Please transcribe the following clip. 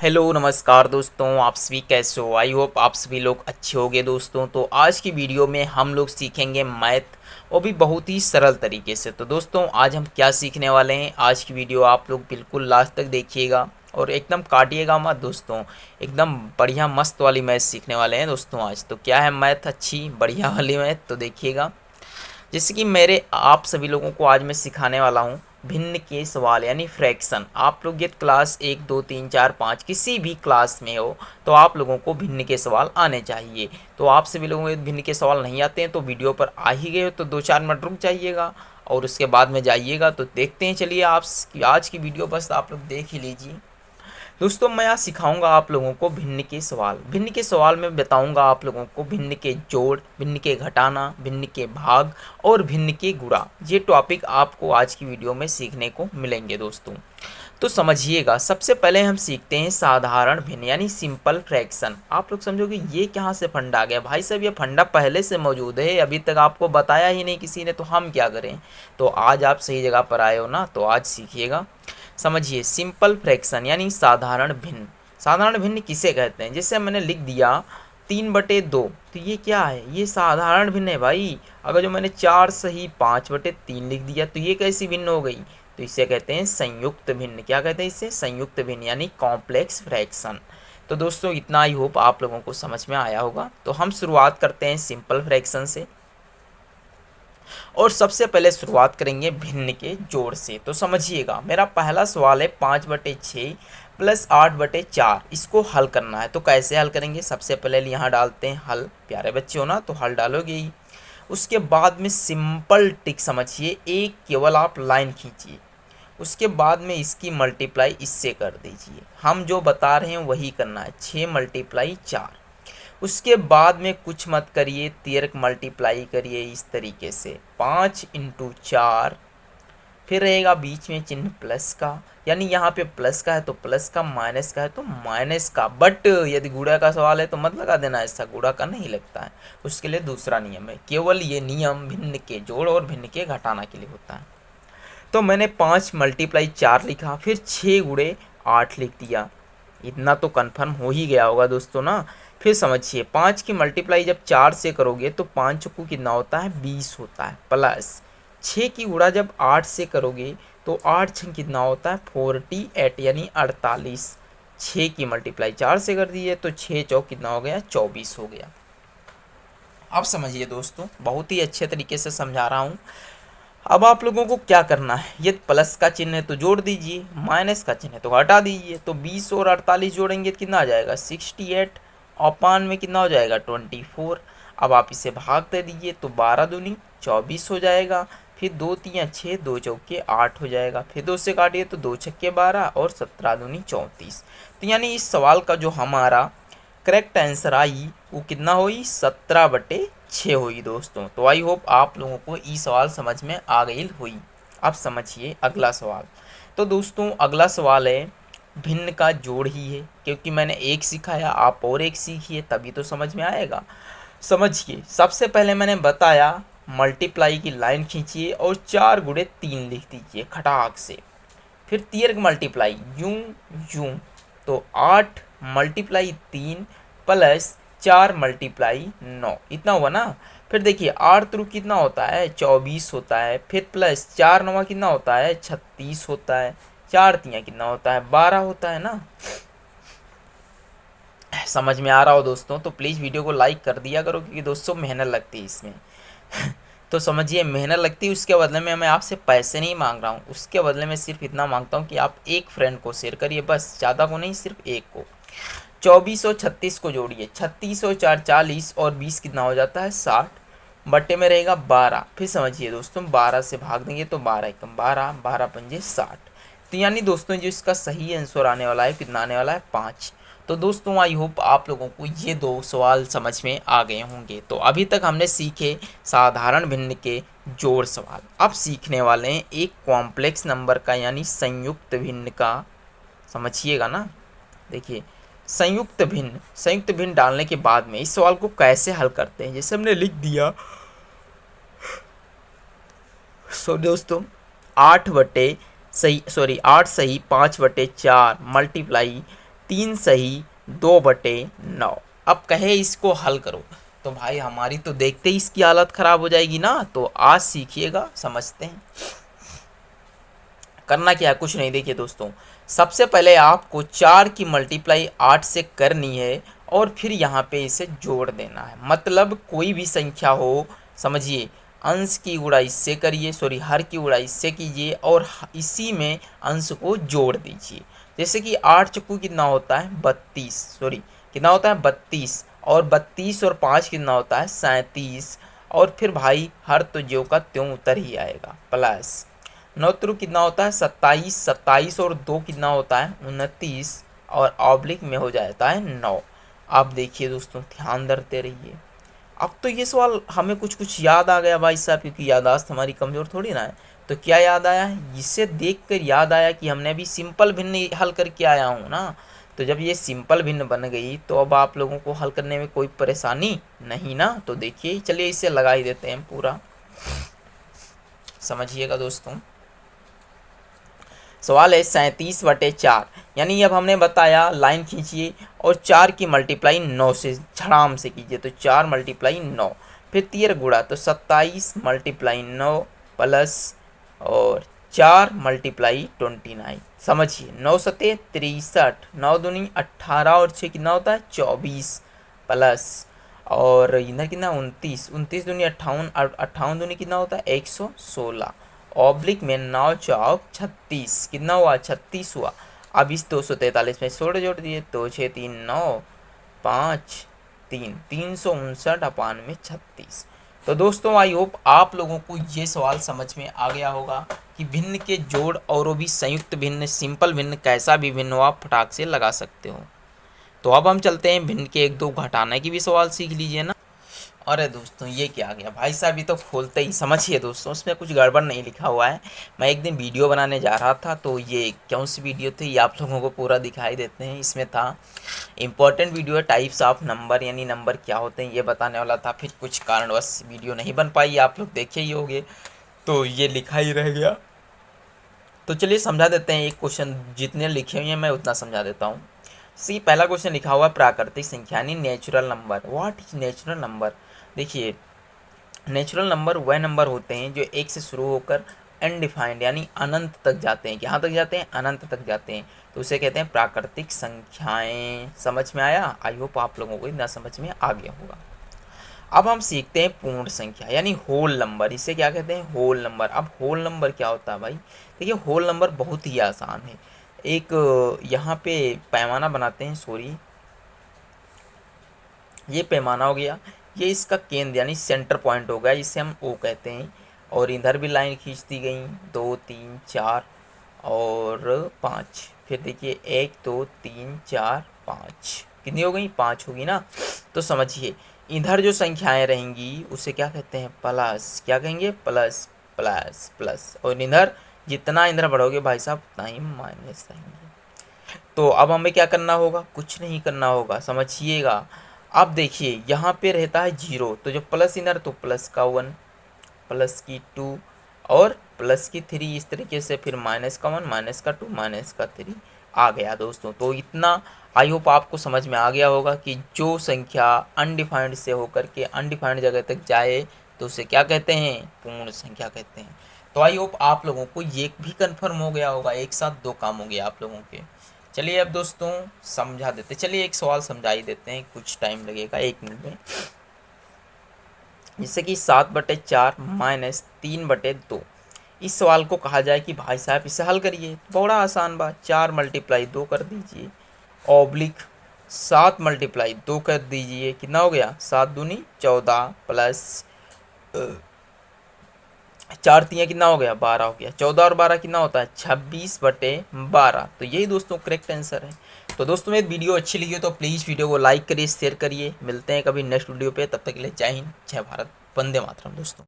Hello नमस्कार दोस्तों, आप सभी कैसे हो। आई होप आप सभी लोग अच्छे होंगे दोस्तों। तो आज की वीडियो में हम लोग सीखेंगे मैथ, वो भी बहुत ही सरल तरीके से। तो दोस्तों आज हम क्या सीखने वाले हैं, आज की वीडियो आप लोग बिल्कुल लास्ट तक देखिएगा और एकदम काटिएगा मत दोस्तों। एकदम बढ़िया मस्त वाली मैथ सीखने वाले हैं दोस्तों आज। तो क्या है मैथ, अच्छी बढ़िया वाली मैथ, तो देखिएगा। जैसे कि मेरे आप सभी लोगों को आज मैं सिखाने वाला हूँ भिन्न के सवाल यानी फ्रैक्शन। आप लोग ये क्लास 1 2 3 4 5 किसी भी क्लास में हो तो आप लोगों को भिन्न के सवाल आने चाहिए। तो आप सभी लोगों को भिन्न के सवाल नहीं आते हैं तो वीडियो पर आ ही गए हो तो 2 4 मिनट रुक जाइएगा और उसके बाद में जाइएगा। तो देखते हैं, चलिए आप आज की वीडियो बस आप लोग देख ही लीजिए दोस्तों। मैं आज सिखाऊंगा आप लोगों को भिन्न के सवाल। भिन्न के सवाल में बताऊंगा आप लोगों को भिन्न के जोड़, भिन्न के घटाना, भिन्न के भाग और भिन्न के गुणा। ये टॉपिक आपको आज की वीडियो में सीखने को मिलेंगे दोस्तों। तो समझिएगा, सबसे पहले हम सीखते हैं साधारण भिन्न यानी सिंपल फ्रैक्शन। आप लोग समझोगे ये कहाँ से फंडा आ गया भाई साहब, ये फंडा पहले से मौजूद है, अभी तक आपको बताया ही नहीं किसी ने, तो हम क्या करें। तो आज आप सही जगह पर आए हो ना, तो आज सीखिएगा। समझिए, सिंपल फ्रैक्शन यानी साधारण भिन्न। साधारण भिन्न किसे कहते हैं, जैसे मैंने लिख दिया 3/2, तो ये क्या है, ये साधारण भिन्न है भाई। अगर जो मैंने 4 सही 5/3 लिख दिया तो ये कैसी भिन्न हो गई, तो इसे कहते हैं संयुक्त भिन्न। क्या कहते हैं इसे, संयुक्त भिन्न यानी कॉम्प्लेक्स फ्रैक्शन। तो दोस्तों इतना ही होप आप लोगों को समझ में आया होगा। तो हम शुरुआत करते हैं सिंपल फ्रैक्शन से और सबसे पहले शुरुआत करेंगे भिन्न के जोड़ से। तो समझिएगा, मेरा पहला सवाल है 5/6 प्लस 8/4, इसको हल करना है। तो कैसे हल करेंगे, सबसे पहले यहाँ डालते हैं हल। प्यारे बच्चे हो ना, तो हल डालोगे ही। उसके बाद में सिंपल टिक समझिए, एक केवल आप लाइन खींचिए। उसके बाद में इसकी मल्टीप्लाई इससे कर दीजिए। हम जो बता रहे हैं वही करना है, 6 × 4। उसके बाद में कुछ मत करिए, तिर्क मल्टीप्लाई करिए इस तरीके से, 5 × 4। फिर रहेगा बीच में चिन्ह प्लस का, यानी यहाँ पे प्लस का है तो प्लस का, माइनस का है तो माइनस का। बट यदि गुणा का सवाल है तो मत लगा देना, ऐसा गुणा का नहीं लगता है। उसके लिए दूसरा नियम है, केवल ये नियम भिन्न के जोड़ और भिन्न के घटाना के लिए होता है। तो मैंने 5 × 4 लिखा, फिर 6 × 8 लिख दिया। इतना तो कन्फर्म हो ही गया होगा दोस्तों ना। फिर समझिए, 5 की मल्टीप्लाई जब 4 से करोगे तो 5 को कितना होता है, 20 होता है। प्लस 6 की गुणा जब 8 से करोगे तो 8 6 कितना होता है, 48 यानी 48। 6 की मल्टीप्लाई 4 से कर दीजिए तो 6 चौक कितना हो गया, 24 हो गया। अब समझिए दोस्तों, बहुत ही अच्छे तरीके से समझा रहा हूँ। अब आप लोगों को क्या करना है, ये प्लस का चिन्ह है तो जोड़ दीजिए, माइनस का चिन्ह है तो हटा दीजिए। तो 20 और 48 जोड़ेंगे तो कितना आ जाएगा, 68। अपान में कितना हो जाएगा, 24। अब आप इसे भाग दे दीजिए तो 12 दूनी 24 हो जाएगा। फिर 2 3 6, 2 चौके 8 हो जाएगा। फिर 2 से काटिए तो 2 छक्के 12 और 17 दूनी 34। तो यानी इस सवाल का जो हमारा करेक्ट आंसर आई वो कितना हुई, 17/6 हुई दोस्तों। तो आई होप आप लोगों को ये सवाल समझ में आ गई हुई। अब समझिए अगला सवाल। तो दोस्तों अगला सवाल है भिन्न का जोड़ ही है, क्योंकि मैंने एक सिखाया आप और एक सीखिए तभी तो समझ में आएगा। समझिए, सबसे पहले मैंने बताया मल्टीप्लाई की लाइन खींचिए और 4 × 3 लिख दीजिए खटाक से। फिर दीर्घ मल्टीप्लाई यूं यूं, तो 8 × 3 प्लस 4 × 9, इतना हुआ ना। फिर देखिए 8 3 कितना होता है, 24 होता है। फिर प्लस 4 9 कितना होता है, 36 होता है। 4 3 कितना होता है, 12 होता है ना। समझ में आ रहा हो दोस्तों तो प्लीज़ वीडियो को लाइक कर दिया करो, क्योंकि दोस्तों मेहनत लगती है इसमें। तो समझिए, मेहनत लगती है, उसके बदले में मैं आपसे पैसे नहीं मांग रहा हूँ। उसके बदले में सिर्फ इतना मांगता हूँ कि आप एक फ्रेंड को शेयर करिए, बस, ज़्यादा को नहीं, सिर्फ एक को। 24 और 36 को जोड़िए, 36 और 4 40 और 20 कितना हो जाता है, 60। बट्टे में रहेगा 12। फिर समझिए दोस्तों, 12 से भाग देंगे तो 12 एकम 12, 12 पंजे 60। तो यानी दोस्तों जो इसका सही आंसर आने वाला है कितना आने वाला है, 5। तो दोस्तों आई होप आप लोगों को ये 2 सवाल समझ में आ गए होंगे। तो अभी तक हमने सीखे साधारण भिन्न के जोड़ सवाल। अब सीखने वाले हैं एक कॉम्प्लेक्स नंबर का यानी संयुक्त भिन्न का। समझिएगा ना। देखिए, संयुक्त भिन्न डालने के बाद में इस सवाल को कैसे हल करते हैं, जैसे हमने लिख दिया। सो दोस्तों 8 सही 5/4 मल्टीप्लाई 3 सही 2/9। अब कहे इसको हल करो, तो भाई हमारी तो देखते ही इसकी हालत ख़राब हो जाएगी ना। तो आज सीखिएगा, समझते हैं करना क्या है। कुछ नहीं, देखिए दोस्तों, सबसे पहले आपको 4 की मल्टीप्लाई 8 से करनी है और फिर यहाँ पे इसे जोड़ देना है। मतलब कोई भी संख्या हो, समझिए, अंश की गुणा इससे करिए, सॉरी हर की गुणा इससे कीजिए और इसी में अंश को जोड़ दीजिए। जैसे कि 8 चक्कू कितना होता है 32, सॉरी कितना होता है 32, और 32 और 5 कितना होता है 37, और फिर भाई हर तो ज्यों का त्यों उतर ही आएगा, प्लस 9 त्रू कितना होता है 27, 27 और 2 कितना होता है 29, और ऑब्लिक में हो जाता है 9। आप देखिए दोस्तों, ध्यान धरते रहिए। अब तो ये सवाल हमें कुछ कुछ याद आ गया भाई साहब, क्योंकि याददाश्त हमारी कमज़ोर थोड़ी ना है। तो क्या याद आया है, इसे देख कर याद आया कि हमने अभी सिंपल भिन्न हल करके आया हूँ ना। तो जब ये सिंपल भिन्न बन गई तो अब आप लोगों को हल करने में कोई परेशानी नहीं ना। तो देखिए, चलिए इसे लगा ही देते हैं पूरा, समझिएगा दोस्तों। सवाल है 37/4, यानी अब हमने बताया लाइन खींचिए और 4 की मल्टीप्लाई 9 से झड़ाम से कीजिए। तो 4 मल्टीप्लाई 9, फिर 13 गुणा, तो 27 मल्टीप्लाई 9 प्लस और 4 मल्टीप्लाई 29। समझिए, 9 सते 63, 9 दूनी 18 और 6 कितना होता है 24, प्लस और इधर कितना 29, 29 दूनी 58, 58 दूनी कितना होता है 116, ऑब्लिक में 9 चौक 36, कितना हुआ 36 हुआ। अब इस 243 में जोड़ दिए, 2 6 3 9 5 3, 359/36। तो दोस्तों, आई होप आप लोगों को ये सवाल समझ में आ गया होगा कि भिन्न के जोड़ और वो भी संयुक्त भिन्न, सिंपल भिन्न, कैसा भी भिन्न हो आप फटाक से लगा सकते हो। तो अब हम चलते हैं भिन्न के 1-2 घटाने की भी सवाल सीख लीजिए ना। अरे दोस्तों, ये क्या आ गया भाई साहब, ये तो खोलते ही समझिए दोस्तों, उसमें कुछ गड़बड़ नहीं लिखा हुआ है। मैं एक दिन वीडियो बनाने जा रहा था, तो ये कौन सी वीडियो थी ये आप लोगों को पूरा दिखाई देते हैं। इसमें था इम्पोर्टेंट वीडियो है, टाइप्स ऑफ नंबर, यानी नंबर क्या होते हैं ये बताने वाला था। फिर कुछ कारणवश वीडियो नहीं बन पाई, आप लोग देखे ही होंगे, तो ये लिखा ही रह गया। तो चलिए समझा देते हैं, एक क्वेश्चन जितने लिखे हुए हैं मैं उतना समझा देता हूँ। सी, पहला क्वेश्चन लिखा हुआ है प्राकृतिक संख्या यानी natural number. What is natural number. देखिए, नेचुरल नंबर वह नंबर होते हैं जो 1 से शुरू होकर अनडिफाइंड यानी अनंत तक जाते हैं। कहाँ तक जाते हैं, अनंत तक जाते हैं, तो उसे कहते हैं प्राकृतिक संख्याएं। समझ में आया, आई होप आप लोगों को इतना समझ में आ गया होगा। अब हम सीखते हैं पूर्ण संख्या यानी होल नंबर। इसे क्या कहते हैं, होल नंबर। अब होल नंबर क्या होता है भाई, देखिए होल नंबर बहुत ही आसान है। एक यहाँ पे पैमाना बनाते हैं, सॉरी ये पैमाना हो गया, ये इसका केंद्र यानी सेंटर पॉइंट हो गया, इसे हम ओ कहते हैं। और इधर भी लाइन खींच दी गई, 2 3 4 और 5। फिर देखिए 1 2 3 4 5, कितनी हो गई 5 होगी ना। तो समझिए, इधर जो संख्याएं रहेंगी उसे क्या कहते हैं, प्लस। क्या कहेंगे, प्लस प्लस प्लस। और इधर जितना इधर बढ़ोगे भाई साहब उतना ही माइनस रहेंगे। तो अब हमें क्या करना होगा, कुछ नहीं करना होगा, समझिएगा। अब देखिए यहाँ पे रहता है 0, तो जो प्लस इधर तो प्लस का 1, प्लस की 2 और प्लस की 3, इस तरीके से फिर माइनस का 1, माइनस का 2, माइनस का 3 आ गया दोस्तों। तो इतना आई होप आपको समझ में आ गया होगा कि जो संख्या अनडिफाइंड से होकर के अनडिफाइंड जगह तक जाए तो उसे क्या कहते हैं, पूर्ण संख्या कहते हैं। तो आई होप आप लोगों को ये भी कन्फर्म हो गया होगा, एक साथ 2 काम हो गया आप लोगों के। चलिए अब दोस्तों समझा देते, चलिए एक सवाल समझा ही देते हैं, कुछ टाइम लगेगा 1 मिनट में। जैसे कि 7/4 माइनस 3/2। इस सवाल को कहा जाए कि भाई साहब इसे हल करिए, बड़ा आसान बात, 4 मल्टीप्लाई 2 कर दीजिए, ऑब्लिक 7 मल्टीप्लाई 2 कर दीजिए, कितना हो गया 7 दूनी 14 प्लस 4 3 कितना हो गया 12 हो गया, 14 और 12 कितना होता है 26/12। तो यही दोस्तों करेक्ट आंसर है। तो दोस्तों मेरी वीडियो अच्छी लगी हो तो प्लीज़ वीडियो को लाइक करिए, शेयर करिए। मिलते हैं कभी नेक्स्ट वीडियो पे, तब तक के लिए जय हिंद, जय भारत, वंदे मातरम दोस्तों।